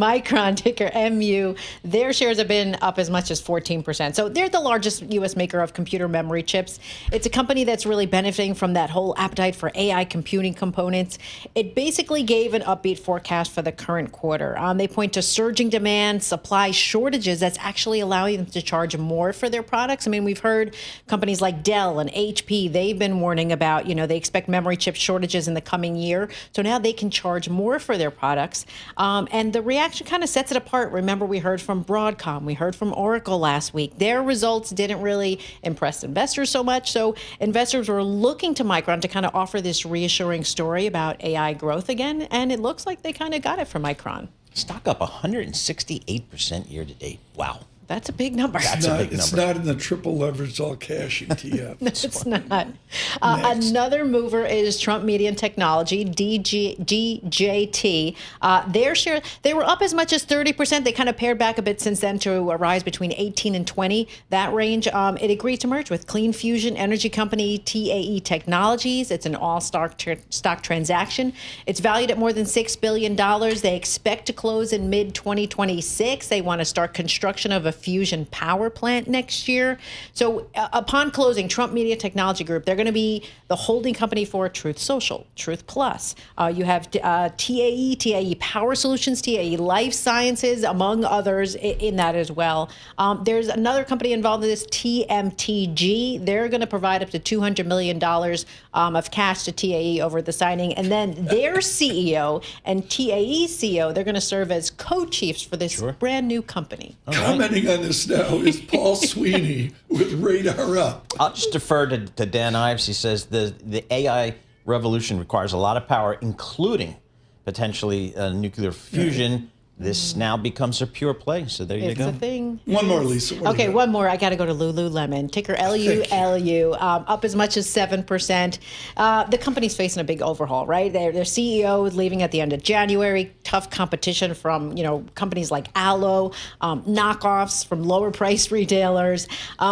Micron, ticker MU, their shares have been up as much as 14%. So they're the largest U.S. maker of computer memory chips. It's a company that's really benefiting from that whole appetite for AI computing components. It basically gave an upbeat forecast for the current quarter. They point to surging demand, supply shortages that's actually allowing them to charge more for their products. I mean, we've heard companies like Dell and HP, they've been warning about, they expect memory chip shortages in the coming year. So now they can charge more for their products. And the reaction kind of sets it apart. Remember, we heard from Broadcom, we heard from Oracle last week. Their results didn't really impress investors so much. So investors were looking to Micron to kind of offer this reassuring story about AI growth again. And it looks like they kind of got it from Micron. Stock up 168% year to date. Wow. That's a big number. It's not in the triple leveraged all cash ETF. No, it's not. Another mover is Trump Media and Technology, DJT. Their share, they were up as much as 30%. They kind of pared back a bit since then to a rise between 18 and 20, that range. It agreed to merge with clean fusion energy company TAE Technologies. It's an all-stock transaction. It's valued at more than $6 billion. They expect to close in mid-2026. They want to start construction of a fusion power plant next year. So upon closing, Trump Media Technology Group, they're going to be the holding company for Truth Social, Truth Plus. You have TAE Power Solutions, TAE Life Sciences, among others in that as well. There's another company involved in this, TMTG. They're going to provide up to $200 million of cash to TAE over the signing. And then their CEO and TAE CEO, they're going to serve as co-chiefs for this brand new company. Commenting on this now is Paul Sweeney with Radar Up. I'll just defer to Dan Ives. He says the AI revolution requires a lot of power, including potentially nuclear fusion. This now becomes a pure play. So there you go. It's a thing. One more, Lisa. Okay, one more. I got to go to Lululemon. Ticker LULU, up as much as 7%. The company's facing a big overhaul, right? Their CEO is leaving at the end of January. Tough competition from, companies like Alo, knockoffs from lower priced retailers.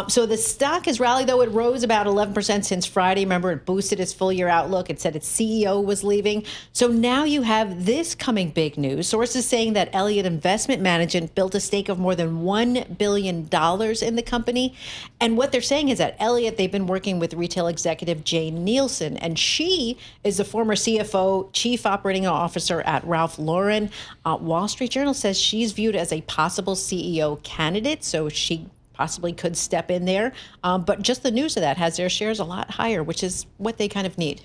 So the stock has rallied, though. It rose about 11% since Friday. Remember, it boosted its full year outlook. It said its CEO was leaving. So now you have this coming big news. Sources saying that Elliott Investment Management built a stake of more than $1 billion in the company. And what they're saying is that Elliott, they've been working with retail executive Jane Nielsen, and she is the former CFO, chief operating officer at Ralph Lauren. Wall Street Journal says she's viewed as a possible CEO candidate, so she possibly could step in there. But just the news of that has their shares a lot higher, which is what they kind of need.